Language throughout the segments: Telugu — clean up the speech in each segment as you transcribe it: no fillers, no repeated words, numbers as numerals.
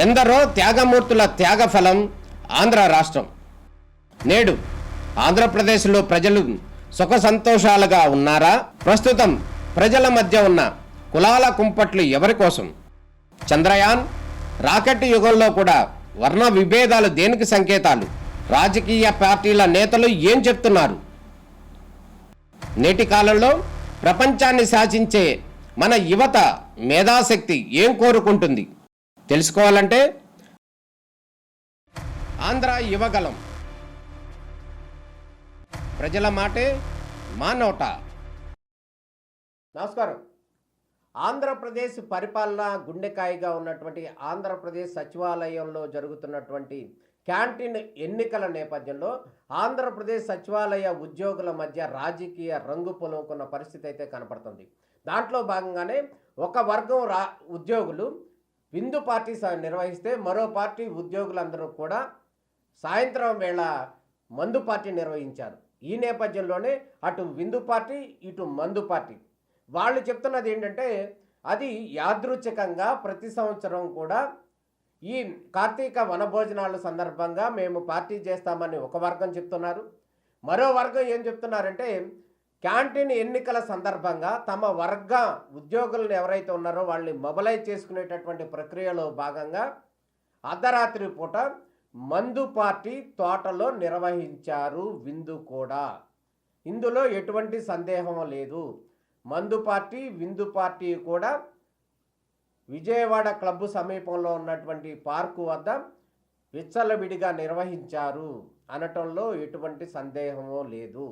ఎందరో త్యాగమూర్తుల త్యాగఫలం ఆంధ్ర రాష్ట్రం. నేడు ఆంధ్రప్రదేశ్లో ప్రజలు సుఖ సంతోషాలుగా ఉన్నారా? ప్రస్తుతం ప్రజల మధ్య ఉన్న కులాల కుంపట్లు ఎవరి కోసం? చంద్రయాన్ రాకెట్ యుగంలో కూడా వర్ణ విభేదాలు దేనికి సంకేతాలు? రాజకీయ పార్టీల నేతలు ఏం చెప్తున్నారు? నేటి కాలంలో ప్రపంచాన్ని శాసించే మన యువత మేధాశక్తి ఏం కోరుకుంటుంది? తెలుసుకోవాలంటే ఆంధ్ర యువగలం. ప్రజల మాటే మా నోట. నమస్కారం. ఆంధ్రప్రదేశ్ పరిపాలన గుండెకాయగా ఉన్నటువంటి ఆంధ్రప్రదేశ్ సచివాలయంలో జరుగుతున్నటువంటి క్యాంటీన్ ఎన్నికల నేపథ్యంలో ఆంధ్రప్రదేశ్ సచివాలయ ఉద్యోగుల మధ్య రాజకీయ రంగు పొలుముకున్న పరిస్థితి అయితే కనపడుతుంది. దాంట్లో భాగంగానే ఒక వర్గం ఉద్యోగులు విందు పార్టీ నిర్వహిస్తే మరో పార్టీ ఉద్యోగులందరూ కూడా సాయంత్రం వేళ మందు పార్టీ నిర్వహించారు. ఈ నేపథ్యంలోనే అటు విందు పార్టీ ఇటు మందు పార్టీ వాళ్ళు చెప్తున్నది ఏంటంటే అది యాదృచ్ఛికంగా ప్రతి సంవత్సరం కూడా ఈ కార్తీక వనభోజనాల సందర్భంగా మేము పార్టీ చేస్తామని ఒక వర్గం చెప్తున్నారు. మరో వర్గం ఏం చెప్తున్నారంటే క్యాంటీన్ ఎన్నికల సందర్భంగా తమ వర్గ ఉద్యోగులను ఎవరైతే ఉన్నారో వాళ్ళని మొబలైజ్ చేసుకునేటటువంటి ప్రక్రియలో భాగంగా అర్ధరాత్రి పూట మందు పార్టీ తోటలో నిర్వహించారు విందు కూడా. ఇందులో ఎటువంటి సందేహం లేదు. మందు పార్టీ విందు పార్టీ కూడా విజయవాడ క్లబ్ సమీపంలో ఉన్నటువంటి పార్కు వద్ద విచ్చలవిడిగా నిర్వహించారు అనటంలో ఎటువంటి సందేహమో లేదు.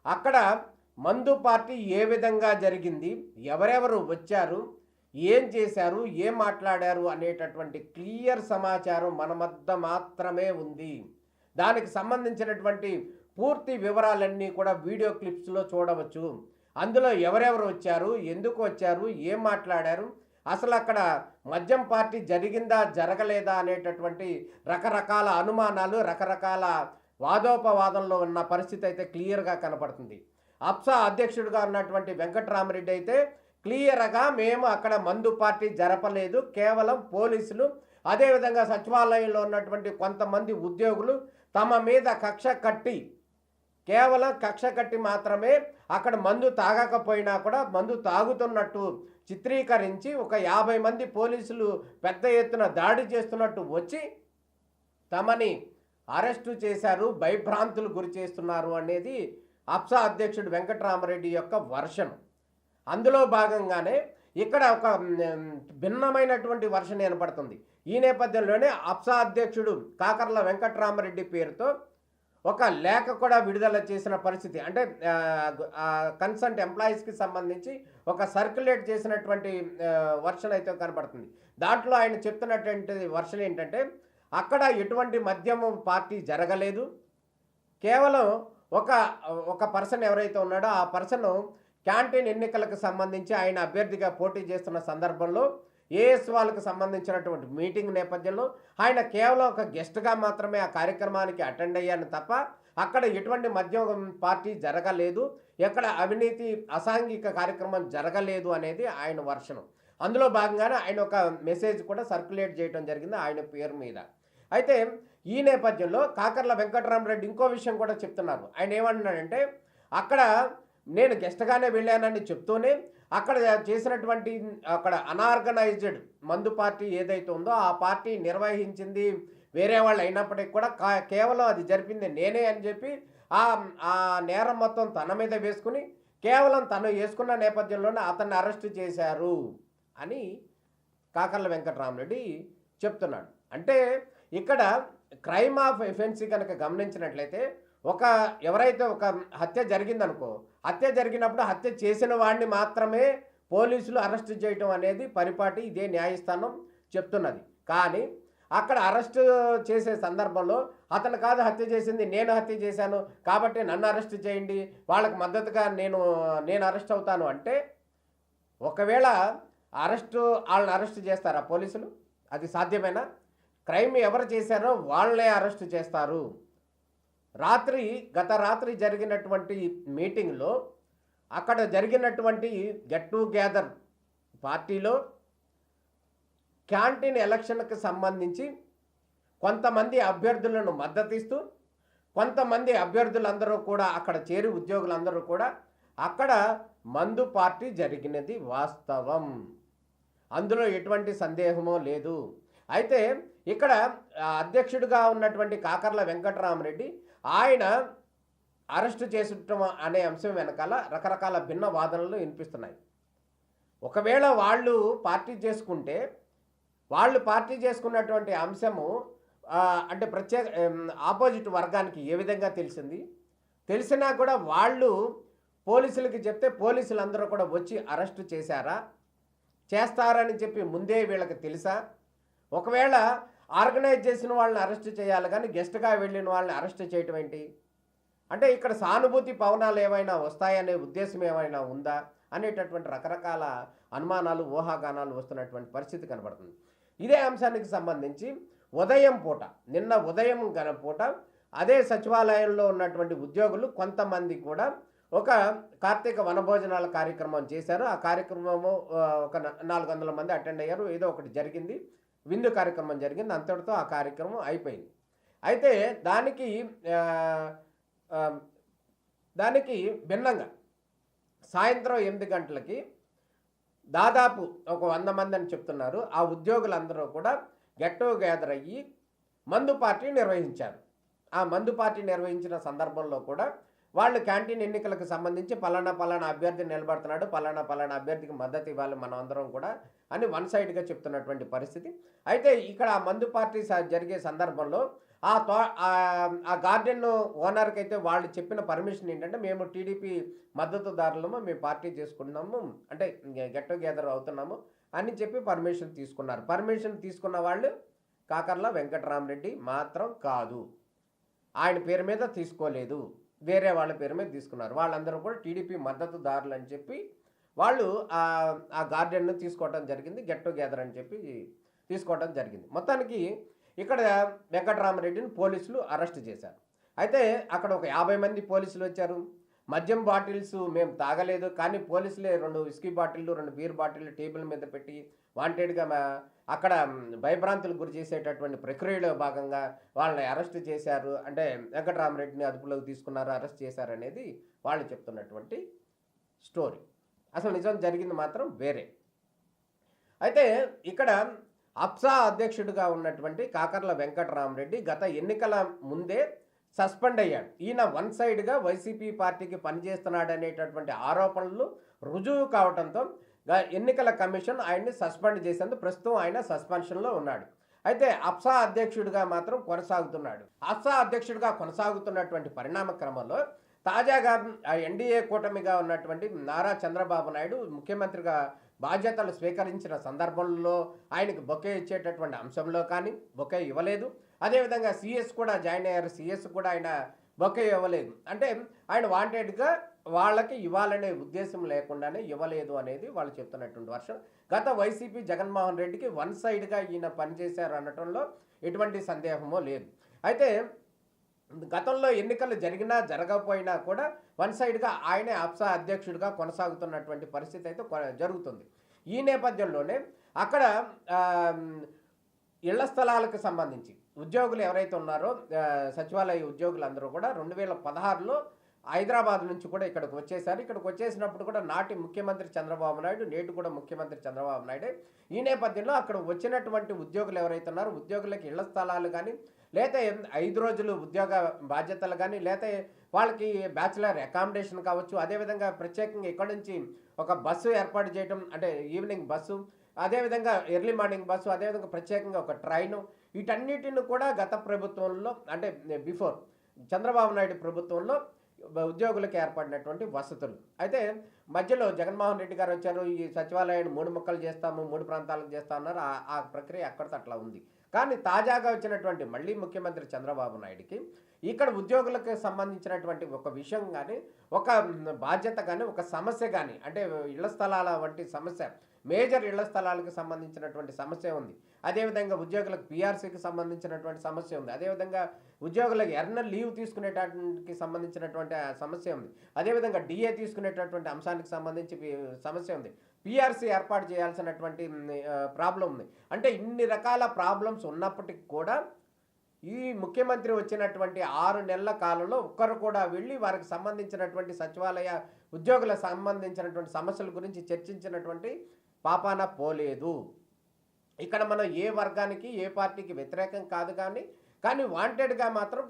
అక్కడ మందు పార్టీ ఏ విధంగా జరిగింది, ఎవరెవరు వచ్చారు, ఏం చేశారు, ఏం మాట్లాడారు అనేటటువంటి క్లియర్ సమాచారం మన వద్ద మాత్రమే ఉంది. దానికి సంబంధించినటువంటి పూర్తి వివరాలన్నీ కూడా వీడియో క్లిప్స్లో చూడవచ్చు. అందులో ఎవరెవరు వచ్చారు, ఎందుకు వచ్చారు, ఏం మాట్లాడారు, అసలు అక్కడ మద్యం పార్టీ జరిగిందా జరగలేదా అనేటటువంటి రకరకాల అనుమానాలు, రకరకాల వాదోపవాదంలో ఉన్న పరిస్థితి అయితే క్లియర్గా కనపడుతుంది. అప్సా అధ్యక్షుడిగా ఉన్నటువంటి వెంకటరామరెడ్డి అయితే క్లియర్గా మేము అక్కడ మందు పార్టీ జరపలేదు, కేవలం పోలీసులు అదేవిధంగా సచివాలయంలో ఉన్నటువంటి కొంతమంది ఉద్యోగులు తమ మీద కక్ష కట్టి కేవలం కక్ష కట్టి మాత్రమే అక్కడ మందు తాగకపోయినా కూడా మందు తాగుతున్నట్టు చిత్రీకరించి ఒక 50 మంది పోలీసులు పెద్ద ఎత్తున దాడి చేస్తున్నట్టు వచ్చి తమని అరెస్టు చేశారు, భయభ్రాంతులు గురి చేస్తున్నారు అనేది అప్సా అధ్యక్షుడు వెంకటరామరెడ్డి యొక్క వర్షన్. అందులో భాగంగానే ఇక్కడ ఒక భిన్నమైనటువంటి వర్షన్ ఏర్పడుతుంది. ఈ నేపథ్యంలోనే అప్సా అధ్యక్షుడు కాకర్ల వెంకటరామరెడ్డి పేరుతో ఒక లేఖ కూడా విడుదల చేసిన పరిస్థితి. అంటే కన్సర్న్ ఎంప్లాయీస్కి సంబంధించి ఒక సర్క్యులేట్ చేసినటువంటి వర్షన్ అయితే కనపడుతుంది. దాంట్లో ఆయన చెప్తున్నటువంటి వర్షన్ ఏంటంటే అక్కడ ఎటువంటి మద్యము పార్టీ జరగలేదు, కేవలం ఒక పర్సన్ ఎవరైతే ఉన్నాడో ఆ పర్సన్ క్యాంటీన్ ఎన్నికలకు సంబంధించి ఆయన అభ్యర్థిగా పోటీ చేస్తున్న సందర్భంలో ఏఎస్ వాళ్ళకు సంబంధించినటువంటి మీటింగ్ నేపథ్యంలో ఆయన కేవలం ఒక గెస్ట్గా మాత్రమే ఆ కార్యక్రమానికి అటెండ్ అయ్యాను తప్ప అక్కడ ఎటువంటి మద్యం పార్టీ జరగలేదు, ఎక్కడ అవినీతి అసాంఘిక కార్యక్రమం జరగలేదు అనేది ఆయన వర్షనం. అందులో భాగంగానే ఆయన ఒక మెసేజ్ కూడా సర్క్యులేట్ చేయడం జరిగింది ఆయన పేరు మీద. అయితే ఈ నేపథ్యంలో కాకర్ల వెంకటరామరెడ్డి ఇంకో విషయం కూడా చెప్తున్నారు. ఆయన ఏమంటున్నాడంటే అక్కడ నేను గెస్ట్గానే వెళ్ళానని చెప్తూనే అక్కడ చేసినటువంటి అక్కడ అనార్గనైజ్డ్ మందు పార్టీ ఏదైతే ఉందో ఆ పార్టీ నిర్వహించింది వేరే వాళ్ళు అయినప్పటికీ కూడా కేవలం అది జరిపింది నేనే అని చెప్పి ఆ నేరం మొత్తం తన మీద వేసుకుని కేవలం తను వేసుకున్న నేపథ్యంలోనే అతన్ని అరెస్ట్ చేశారు అని కాకర్ల వెంకటరామరెడ్డి చెప్తున్నాడు. అంటే ఇక్కడ క్రైమ్ ఆఫ్ ఎఫెన్సీ కనుక గమనించినట్లయితే ఎవరైతే ఒక హత్య జరిగిందనుకో, హత్య జరిగినప్పుడు హత్య చేసిన వాడిని మాత్రమే పోలీసులు అరెస్ట్ చేయటం అనేది పరిపాటి ఇదే న్యాయస్థానం చెప్తున్నది. కానీ అక్కడ అరెస్ట్ చేసే సందర్భంలో అతను కాదు హత్య చేసింది, నేను హత్య చేశాను కాబట్టి నన్ను అరెస్ట్ చేయండి, వాళ్ళకి మద్దతుగా నేను అరెస్ట్ అవుతాను అంటే ఒకవేళ వాళ్ళని అరెస్ట్ చేస్తారా పోలీసులు? అది సాధ్యమేనా? క్రైమ్ ఎవరు చేశారో వాళ్ళనే అరెస్ట్ చేస్తారు. గత రాత్రి జరిగినటువంటి మీటింగ్లో అక్కడ జరిగినటువంటి గెట్ టుగెదర్ పార్టీలో క్యాంటీన్ ఎలక్షన్కి సంబంధించి కొంతమంది అభ్యర్థులను మద్దతిస్తూ కొంతమంది అభ్యర్థులందరూ కూడా అక్కడ చేరి ఉద్యోగులందరూ కూడా అక్కడ మందు పార్టీ జరిగినది వాస్తవం, అందులో ఎటువంటి సందేహమో లేదు. అయితే ఇక్కడ అధ్యక్షుడిగా ఉన్నటువంటి కాకర్ల వెంకటరామరెడ్డి ఆయన అరెస్టు చేసుటం అనే అంశం వెనకాల రకరకాల భిన్న వాదనలు వినిపిస్తున్నాయి. ఒకవేళ వాళ్ళు పార్టీ చేసుకున్నటువంటి అంశము అంటే ప్రత్యేక ఆపోజిట్ వర్గానికి ఏ విధంగా తెలిసినా కూడా వాళ్ళు పోలీసులకి చెప్తే పోలీసులందరూ కూడా వచ్చి అరెస్టు చేస్తారని చెప్పి ముందే వీళ్ళకి తెలుసా? ఒకవేళ ఆర్గనైజ్ చేసిన వాళ్ళని అరెస్ట్ చేయాలి కానీ గెస్ట్గా వెళ్ళిన వాళ్ళని అరెస్ట్ చేయటం ఏంటి? అంటే ఇక్కడ సానుభూతి పవనాలు ఏమైనా వస్తాయనే ఉద్దేశం ఏమైనా ఉందా అనేటటువంటి రకరకాల అనుమానాలు ఊహాగానాలు వస్తున్నటువంటి పరిస్థితి కనబడుతుంది. ఇదే అంశానికి సంబంధించి నిన్న ఉదయం పూట అదే సచివాలయంలో ఉన్నటువంటి ఉద్యోగులు కొంతమంది కూడా ఒక కార్తీక వనభోజనాల కార్యక్రమం చేశారు. ఆ కార్యక్రమము ఒక 400 మంది అటెండ్ అయ్యారు. ఏదో ఒకటి జరిగింది, విందు కార్యక్రమం జరిగింది, అంతటితో ఆ కార్యక్రమం అయిపోయింది. అయితే దానికి భిన్నంగా సాయంత్రం 8 గంటలకి దాదాపు ఒక 100 మంది అని చెప్తున్నారు. ఆ ఉద్యోగులందరూ కూడా గెట్ టుగెదర్ అయ్యి మందు పార్టీ నిర్వహించారు. ఆ మందు పార్టీ నిర్వహించిన సందర్భంలో కూడా వాళ్ళు క్యాంటీన్ ఎన్నికలకు సంబంధించి పలానా అభ్యర్థి నిలబడుతున్నాడు, పలానా అభ్యర్థికి మద్దతు ఇవ్వాలి మనం అందరం కూడా అని వన్ సైడ్గా చెప్తున్నటువంటి పరిస్థితి. అయితే ఇక్కడ ఆ మందు పార్టీ జరిగే సందర్భంలో ఆ గార్డెన్ ఓనర్కి అయితే వాళ్ళు చెప్పిన పర్మిషన్ ఏంటంటే మేము టీడీపీ మద్దతుదారులము, మేము పార్టీ చేసుకున్నాము, అంటే గెట్ టుగెదర్ అవుతున్నాము అని చెప్పి పర్మిషన్ తీసుకున్నారు. పర్మిషన్ తీసుకున్న వాళ్ళు కాకర్ల వెంకటరామరెడ్డి మాత్రం కాదు, ఆయన పేరు మీద తీసుకోలేదు, వేరే వాళ్ళ పేరు మీద తీసుకున్నారు. వాళ్ళందరూ కూడా టీడీపీ మద్దతుదారులు అని చెప్పి వాళ్ళు ఆ గార్డెన్ను తీసుకోవడం జరిగింది, గెట్ టుగెదర్ అని చెప్పి తీసుకోవడం జరిగింది. మొత్తానికి ఇక్కడ వెంకటరామరెడ్డిని పోలీసులు అరెస్ట్ చేశారు. అయితే అక్కడ ఒక 50 మంది పోలీసులు వచ్చారు. మద్యం బాటిల్స్ మేము తాగలేదు కానీ పోలీసులే 2 విస్కీ బాటిళ్ళు 2 బీర్ బాటిళ్ళు టేబుల్ మీద పెట్టి వాంటెడ్గా అక్కడ భయభ్రాంతులకు గురి చేసేటటువంటి ప్రక్రియలో భాగంగా వాళ్ళని అరెస్ట్ చేశారు. అంటే వెంకటరామరెడ్డిని అదుపులోకి తీసుకున్నారు, అరెస్ట్ చేశారు అనేది వాళ్ళు చెప్తున్నటువంటి స్టోరీ. అసలు నిజం జరిగింది మాత్రం వేరే. అయితే ఇక్కడ అప్సా అధ్యక్షుడిగా ఉన్నటువంటి కాకర్ల వెంకటరామరెడ్డి గత ఎన్నికల ముందే సస్పెండ్ అయ్యాడు. ఈయన వన్ సైడ్గా వైసీపీ పార్టీకి పనిచేస్తున్నాడనేటటువంటి ఆరోపణలు రుజువు కావడంతో ఎన్నికల కమిషన్ ఆయన్ని సస్పెండ్ చేసేందుకు ప్రస్తుతం ఆయన సస్పెన్షన్లో ఉన్నాడు. అయితే అప్సా అధ్యక్షుడిగా మాత్రం కొనసాగుతున్నాడు. అప్సా అధ్యక్షుడిగా కొనసాగుతున్నటువంటి పరిణామ క్రమంలో తాజాగా ఎన్డీఏ కూటమిగా ఉన్నటువంటి నారా చంద్రబాబు నాయుడు ముఖ్యమంత్రిగా బాధ్యతలు స్వీకరించిన సందర్భంలో ఆయనకు బొకే ఇచ్చేటటువంటి అంశంలో కానీ బొకే ఇవ్వలేదు. అదేవిధంగా సిఎస్ కూడా జాయిన్ అయ్యారు, సిఎస్ కూడా ఆయన బొకే ఇవ్వలేదు. అంటే ఆయన వాంటెడ్గా వాళ్ళకి ఇవ్వాలనే ఉద్దేశం లేకుండానే ఇవ్వలేదు అనేది వాళ్ళు చెప్తున్నటువంటి వర్షం. గత వైసీపీ జగన్మోహన్ రెడ్డికి వన్ సైడ్గా ఈయన పనిచేశారు అనటంలో ఎటువంటి సందేహమో లేదు. అయితే గతంలో ఎన్నికలు జరిగినా జరగకపోయినా కూడా వన్ సైడ్గా ఆయనే అప్సా అధ్యక్షుడిగా కొనసాగుతున్నటువంటి పరిస్థితి అయితే జరుగుతుంది. ఈ నేపథ్యంలోనే అక్కడ ఇళ్ల స్థలాలకు సంబంధించి ఉద్యోగులు ఎవరైతే ఉన్నారో సచివాలయ ఉద్యోగులందరూ కూడా 2016లో హైదరాబాద్ నుంచి కూడా ఇక్కడికి వచ్చేసారు. ఇక్కడికి వచ్చేసినప్పుడు కూడా నాటి ముఖ్యమంత్రి చంద్రబాబు నాయుడు, నేటి కూడా ముఖ్యమంత్రి చంద్రబాబు నాయుడే. ఈ నేపథ్యంలో అక్కడ వచ్చినటువంటి ఉద్యోగులు ఎవరైతే ఉన్నారో ఉద్యోగులకి ఇళ్ల స్థలాలు కానీ లేతే 5 రోజులు ఉద్యోగ బాధ్యతలు కానీ లేతే వాళ్ళకి బ్యాచిలర్ అకామిడేషన్ కావచ్చు, అదేవిధంగా ప్రత్యేకంగా ఇక్కడి నుంచి ఒక బస్సు ఏర్పాటు చేయడం, అంటే ఈవినింగ్ బస్సు, అదేవిధంగా ఎర్లీ మార్నింగ్ బస్సు, అదేవిధంగా ప్రత్యేకంగా ఒక ట్రైను, వీటన్నిటిని కూడా గత ప్రభుత్వంలో అంటే బిఫోర్ చంద్రబాబు నాయుడు ప్రభుత్వంలో ఉద్యోగులకు ఏర్పడినటువంటి వసతులు. అయితే మధ్యలో జగన్మోహన్ రెడ్డి గారు వచ్చారు, ఈ సచివాలయాన్ని 3 ముక్కలు చేస్తాము, 3 ప్రాంతాలకు చేస్తా ఉన్నారు. ఆ ప్రక్రియ అక్కడితో అట్లా ఉంది. కానీ తాజాగా వచ్చినటువంటి మళ్ళీ ముఖ్యమంత్రి చంద్రబాబు నాయుడికి ఇక్కడ ఉద్యోగులకు సంబంధించినటువంటి ఒక విషయం కానీ ఒక బాధ్యత కానీ ఒక సమస్య కానీ అంటే ఇళ్ల స్థలాల వంటి సమస్య, మేజర్ ఇళ్ల స్థలాలకు సంబంధించినటువంటి సమస్య ఉంది. అదేవిధంగా ఉద్యోగులకు పీఆర్సీకి సంబంధించినటువంటి సమస్య ఉంది. అదేవిధంగా ఉద్యోగులకు ఎర్నల్ లీవ్ తీసుకునేటానికి సంబంధించినటువంటి సమస్య ఉంది. అదేవిధంగా డిఏ తీసుకునేటటువంటి అంశానికి సంబంధించి సమస్య ఉంది. పీఆర్సీ ఏర్పాటు చేయాల్సినటువంటి ప్రాబ్లం ఉంది. అంటే ఇన్ని రకాల ప్రాబ్లమ్స్ ఉన్నప్పటికి కూడా ఈ ముఖ్యమంత్రి వచ్చినటువంటి 6 నెలల కాలంలో ఒక్కరు కూడా వెళ్ళి వారికి సంబంధించినటువంటి సచివాలయ ఉద్యోగులకు సంబంధించినటువంటి సమస్యల గురించి చర్చించినటువంటి పాపాన పోలేదు. ఇక్కడ మనం ఏ వర్గానికి ఏ పార్టీకి వ్యతిరేకం కాదు, కానీ వాంటెడ్గా మాత్రం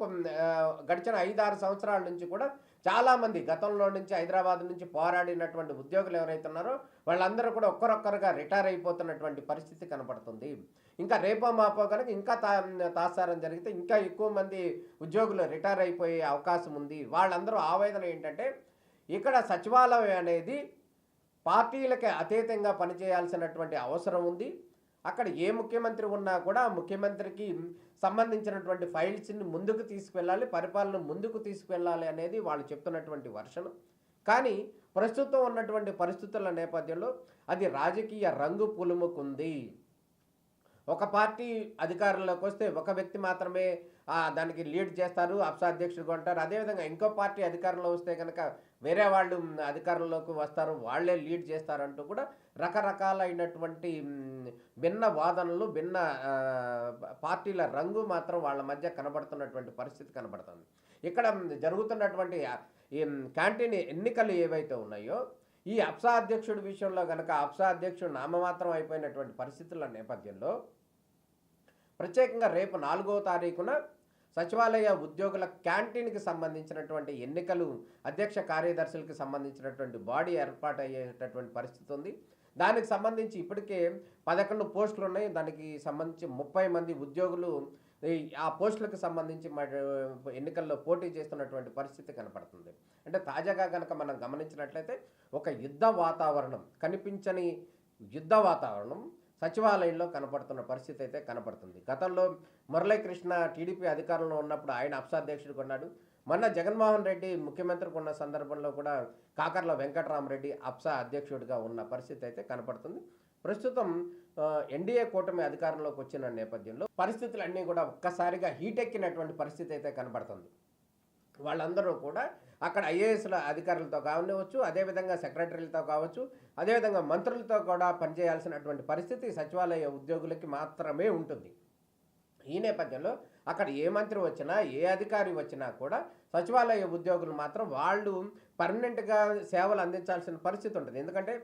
గడిచిన 5-6 సంవత్సరాల నుంచి కూడా చాలామంది గతంలో నుంచి హైదరాబాద్ నుంచి పోరాడినటువంటి ఉద్యోగులు ఎవరైతే ఉన్నారో వాళ్ళందరూ కూడా ఒక్కరొక్కరుగా రిటైర్ అయిపోతున్నటువంటి పరిస్థితి కనపడుతుంది. ఇంకా రేపో మాపో కనుక ఇంకా తాత్సారం జరిగితే ఇంకా ఎక్కువ మంది ఉద్యోగులు రిటైర్ అయిపోయే అవకాశం ఉంది. వాళ్ళందరూ ఆవేదన ఏంటంటే ఇక్కడ సచివాలయం అనేది పార్టీలకి అతీతంగా పనిచేయాల్సినటువంటి అవసరం ఉంది. అక్కడ ఏ ముఖ్యమంత్రి ఉన్నా కూడా ముఖ్యమంత్రికి సంబంధించినటువంటి ఫైల్స్ని ముందుకు తీసుకువెళ్ళాలి, పరిపాలన ముందుకు తీసుకువెళ్ళాలి అనేది వాళ్ళు చెప్తున్నటువంటి వర్షన్. కానీ ప్రస్తుతం ఉన్నటువంటి పరిస్థితుల నేపథ్యంలో అది రాజకీయ రంగు పులుముకుంది. ఒక పార్టీ అధికారంలోకి వస్తే ఒక వ్యక్తి మాత్రమే దానికి లీడ్ చేస్తారు, అప్సా అధ్యక్షుడిగా ఉంటారు. అదేవిధంగా ఇంకో పార్టీ అధికారంలో వస్తే కనుక వేరే వాళ్ళు అధికారంలోకి వస్తారు, వాళ్లే లీడ్ చేస్తారంటూ కూడా రకరకాలైనటువంటి భిన్న వాదనలు, భిన్న పార్టీల రంగు మాత్రం వాళ్ళ మధ్య కనబడుతున్నటువంటి పరిస్థితి కనబడుతుంది. ఇక్కడ జరుగుతున్నటువంటి ఈ క్యాంటీన్ ఎన్నికలు ఏవైతే ఉన్నాయో ఈ అప్సా అధ్యక్షుడి విషయంలో కనుక అప్సా అధ్యక్షుడు నామమాత్రం అయిపోయినటువంటి పరిస్థితుల నేపథ్యంలో ప్రత్యేకంగా రేపు 4వ తారీఖున సచివాలయ ఉద్యోగుల క్యాంటీన్కి సంబంధించినటువంటి ఎన్నికలు, అధ్యక్ష కార్యదర్శులకి సంబంధించినటువంటి బాడీ ఏర్పాటు అయ్యేటటువంటి పరిస్థితి ఉంది. దానికి సంబంధించి ఇప్పటికే 11 పోస్టులు ఉన్నాయి. దానికి సంబంధించి 30 మంది ఉద్యోగులు ఆ పోస్టులకు సంబంధించి ఎన్నికల్లో పోటీ చేస్తున్నటువంటి పరిస్థితి కనపడుతుంది. అంటే తాజాగా కనుక మనం గమనించినట్లయితే ఒక యుద్ధ వాతావరణం, కనిపించని యుద్ధ వాతావరణం సచివాలయంలో కనపడుతున్న పరిస్థితి అయితే కనపడుతుంది. గతంలో మురళీకృష్ణ టీడీపీ అధికారంలో ఉన్నప్పుడు ఆయన అప్సా అధ్యక్షుడిగా ఉన్నాడు. మొన్న జగన్మోహన్ రెడ్డి ముఖ్యమంత్రికి ఉన్న సందర్భంలో కూడా కాకర్ల వెంకటరామరెడ్డి అప్సా అధ్యక్షుడిగా ఉన్న పరిస్థితి అయితే కనపడుతుంది. ప్రస్తుతం ఎన్డీఏ కూటమి అధికారంలోకి వచ్చిన నేపథ్యంలో పరిస్థితులన్నీ కూడా ఒక్కసారిగా హీట్ ఎక్కినటువంటి పరిస్థితి అయితే కనపడుతుంది. వాళ్ళందరూ కూడా అక్కడ ఐఏఎస్ల అధికారులతో కానివచ్చు, అదేవిధంగా సెక్రటరీలతో కావచ్చు, అదేవిధంగా మంత్రులతో కూడా పనిచేయాల్సినటువంటి పరిస్థితి సచివాలయ ఉద్యోగులకి మాత్రమే ఉంటుంది. ఈ నేపథ్యంలో అక్కడ ఏ మంత్రి వచ్చినా ఏ అధికారి వచ్చినా కూడా సచివాలయ ఉద్యోగులు మాత్రం వాళ్ళు పర్మనెంట్గా సేవలు అందించాల్సిన పరిస్థితి ఉంటుంది. ఎందుకంటే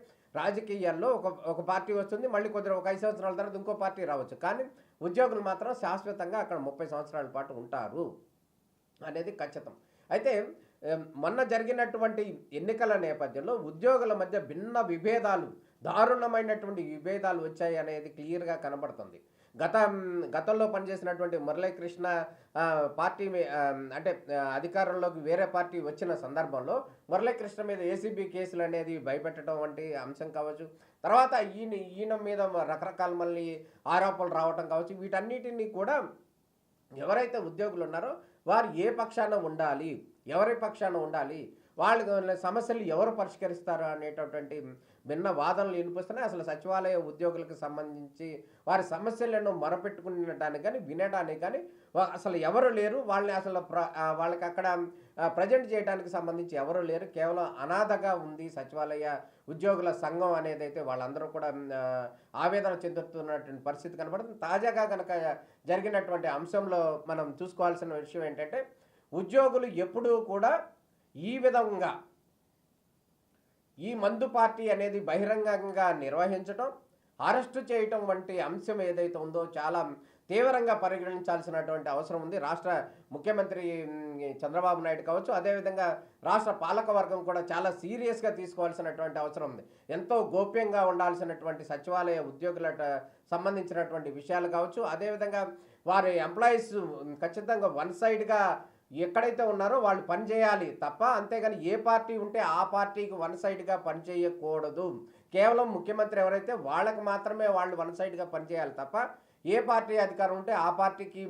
రాజకీయాల్లో ఒక పార్టీ వస్తుంది, మళ్ళీ కొద్దిగా ఒక 5 సంవత్సరాల తర్వాత ఇంకో పార్టీ రావచ్చు, కానీ ఉద్యోగులు మాత్రం శాశ్వతంగా అక్కడ 30 సంవత్సరాల పాటు ఉంటారు అనేది ఖచ్చితం. అయితే మొన్న జరిగినటువంటి ఎన్నికల నేపథ్యంలో ఉద్యోగుల మధ్య భిన్న విభేదాలు, దారుణమైనటువంటి విభేదాలు వచ్చాయి అనేది క్లియర్గా కనబడుతుంది. గతంలో పనిచేసినటువంటి మురళీకృష్ణ పార్టీ అంటే అధికారంలోకి వేరే పార్టీ వచ్చిన సందర్భంలో మురళీకృష్ణ మీద ఏసీబీ కేసులు అనేది భయపెట్టడం వంటి అంశం కావచ్చు, తర్వాత ఈయన మీద రకరకాల మళ్ళీ ఆరోపణలు రావటం కావచ్చు, వీటన్నిటినీ కూడా ఎవరైతే ఉద్యోగులు ఉన్నారో వారు ఏ పక్షాన ఉండాలి, ఎవరి పక్షాన ఉండాలి, వాళ్ళ సమస్యలు ఎవరు పరిష్కరిస్తారు అనేటటువంటి భిన్న వాదనలు వినిపిస్తున్నాయి. అసలు సచివాలయ ఉద్యోగులకు సంబంధించి వారి సమస్యలను మొరపెట్టుకునడానికి కానీ వినడానికి కానీ అసలు ఎవరు లేరు. వాళ్ళని అసలు వాళ్ళకి అక్కడ ప్రజెంట్ చేయడానికి సంబంధించి ఎవరు లేరు. కేవలం అనాథగా ఉంది సచివాలయ ఉద్యోగుల సంఘం అనేది అయితే వాళ్ళందరూ కూడా ఆవేదన చెందుతున్నటువంటి పరిస్థితి కనబడుతుంది. తాజాగా కనుక జరిగినటువంటి అంశంలో మనం చూసుకోవాల్సిన విషయం ఏంటంటే ఉద్యోగులు ఎప్పుడూ కూడా ఈ విధంగా ఈ మందు పార్టీ అనేది బహిరంగంగా నిర్వహించటం, అరెస్టు చేయటం వంటి అంశం ఏదైతే ఉందో చాలా తీవ్రంగా పరిగణించాల్సినటువంటి అవసరం ఉంది. రాష్ట్ర ముఖ్యమంత్రి చంద్రబాబు నాయుడు కావచ్చు, అదేవిధంగా రాష్ట్ర పాలకవర్గం కూడా చాలా సీరియస్గా తీసుకోవాల్సినటువంటి అవసరం ఉంది. ఎంతో గోప్యంగా ఉండాల్సినటువంటి సచివాలయ ఉద్యోగుల సంబంధించినటువంటి విషయాలు కావచ్చు, అదేవిధంగా వారి ఎంప్లాయీస్ ఖచ్చితంగా వన్ సైడ్గా ఎక్కడైతే ఉన్నారో వాళ్ళు పనిచేయాలి తప్ప, అంతేగాని ఏ పార్టీ ఉంటే ఆ పార్టీకి వన్ సైడ్గా పనిచేయకూడదు. కేవలం ముఖ్యమంత్రి ఎవరైతే వాళ్ళకి మాత్రమే వాళ్ళు వన్ సైడ్గా పనిచేయాలి తప్ప, ఏ పార్టీ అధికారం ఉంటే ఆ పార్టీకి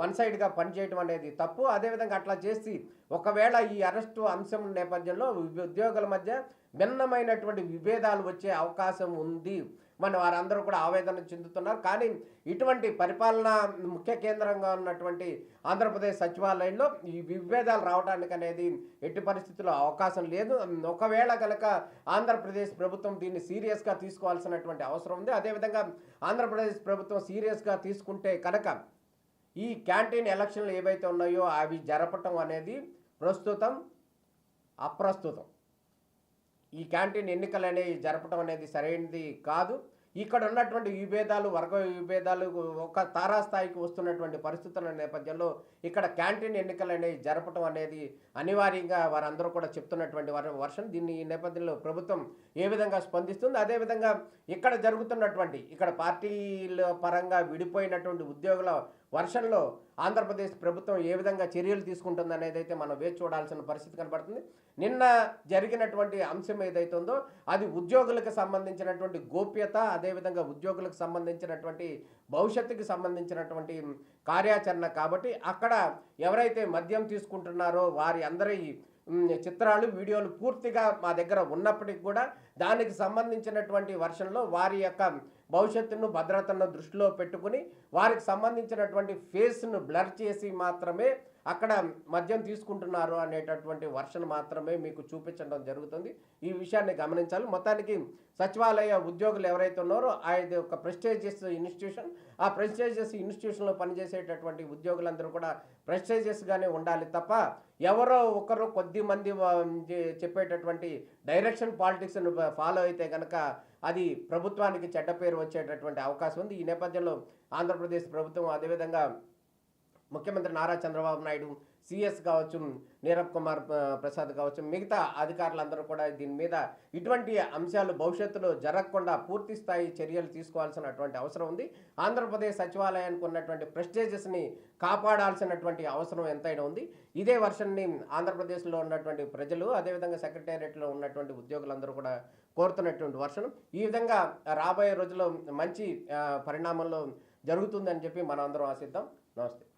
వన్ సైడ్గా పనిచేయటం అనేది తప్పు. అదేవిధంగా అట్లా చేసి ఒకవేళ ఈ అరెస్టు అంశం నేపథ్యంలో ఉద్యోగుల మధ్య భిన్నమైనటువంటి విభేదాలు వచ్చే అవకాశం ఉంది. మన వారందరూ కూడా ఆవేదన చెందుతున్నారు. కానీ ఇటువంటి పరిపాలన ముఖ్య కేంద్రంగా ఉన్నటువంటి ఆంధ్రప్రదేశ్ సచివాలయంలో ఈ విభేదాలు రావడానికి అనేది ఎట్టి పరిస్థితుల్లో అవకాశం లేదు. ఒకవేళ కనుక ఆంధ్రప్రదేశ్ ప్రభుత్వం దీన్ని సీరియస్గా తీసుకోవాల్సినటువంటి అవసరం ఉంది. అదేవిధంగా ఆంధ్రప్రదేశ్ ప్రభుత్వం సీరియస్గా తీసుకుంటే కనుక ఈ క్యాంటీన్ ఎలక్షన్లు ఏవైతే ఉన్నాయో అవి జరపటం అనేది ప్రస్తుతం అప్రస్తుతం. ఈ క్యాంటీన్ ఎన్నికలు అనేవి జరపడం అనేది సరైనది కాదు. ఇక్కడ ఉన్నటువంటి విభేదాలు, వర్గ విభేదాలు ఒక తారాస్థాయికి వస్తున్నటువంటి పరిస్థితుల నేపథ్యంలో ఇక్కడ క్యాంటీన్ ఎన్నికలు అనేవి జరపడం అనేది అనివార్యంగా వారందరూ కూడా చెప్తున్నటువంటి వర్షన్. దీన్ని ఈ నేపథ్యంలో ప్రభుత్వం ఏ విధంగా స్పందిస్తుంది, అదేవిధంగా ఇక్కడ జరుగుతున్నటువంటి ఇక్కడ పార్టీల పరంగా విడిపోయినటువంటి ఉద్యోగుల వర్షన్లో ఆంధ్రప్రదేశ్ ప్రభుత్వం ఏ విధంగా చర్యలు తీసుకుంటుంది అనేది అయితే మనం వేచి చూడాల్సిన పరిస్థితి కనబడుతుంది. నిన్న జరిగినటువంటి అంశం ఏదైతే ఉందో అది ఉద్యోగులకు సంబంధించినటువంటి గోప్యత, అదేవిధంగా ఉద్యోగులకు సంబంధించినటువంటి భవిష్యత్తుకి సంబంధించినటువంటి కార్యాచరణ కాబట్టి అక్కడ ఎవరైతే మద్యం తీసుకుంటున్నారో వారి అందరి చిత్రాలు, వీడియోలు పూర్తిగా మా దగ్గర ఉన్నప్పటికీ కూడా దానికి సంబంధించినటువంటి వర్షన్లో వారి యొక్క భవిష్యత్తును, భద్రతను దృష్టిలో పెట్టుకుని వారికి సంబంధించినటువంటి ఫేస్ను బ్లర్ చేసి మాత్రమే అక్కడ మద్యం తీసుకుంటున్నారు అనేటటువంటి వర్షన్ మాత్రమే మీకు చూపించడం జరుగుతుంది. ఈ విషయాన్ని గమనించాలి. మొత్తానికి సచివాలయ ఉద్యోగులు ఎవరైతే ఉన్నారో అది ఒక ప్రెస్టీజియస్ ఇన్స్టిట్యూషన్. ఆ ప్రెస్టీజియస్ ఇన్స్టిట్యూషన్లో పనిచేసేటటువంటి ఉద్యోగులందరూ కూడా ప్రెస్టీజియస్గానే ఉండాలి తప్ప ఎవరో ఒకరు కొద్ది మంది చెప్పేటటువంటి డైరెక్షన్ పాలిటిక్స్ను ఫాలో అయితే కనుక అది ప్రభుత్వానికి చెడ్డ పేరు వచ్చేటటువంటి అవకాశం ఉంది. ఈ నేపథ్యంలో ఆంధ్రప్రదేశ్ ప్రభుత్వం, అదేవిధంగా ముఖ్యమంత్రి నారా చంద్రబాబు నాయుడు, సిఎస్ కావచ్చు, నీరబ్ కుమార్ ప్రసాద్ కావచ్చు, మిగతా అధికారులందరూ కూడా దీని మీద ఇటువంటి అంశాలు భవిష్యత్తులో జరగకుండా పూర్తి స్థాయి చర్యలు తీసుకోవాల్సినటువంటి అవసరం ఉంది. ఆంధ్రప్రదేశ్ సచివాలయానికి ఉన్నటువంటి ప్రెస్టేజెస్ని కాపాడాల్సినటువంటి అవసరం ఎంతైనా ఉంది. ఇదే వర్షన్ని ఆంధ్రప్రదేశ్లో ఉన్నటువంటి ప్రజలు, అదేవిధంగా సెక్రటేరియట్లో ఉన్నటువంటి ఉద్యోగులందరూ కూడా కోరుతున్నటువంటి వర్షం. ఈ విధంగా రాబోయే రోజుల్లో మంచి పరిణామంలో జరుగుతుందని చెప్పి మనం అందరం ఆశిద్దాం. నమస్తే.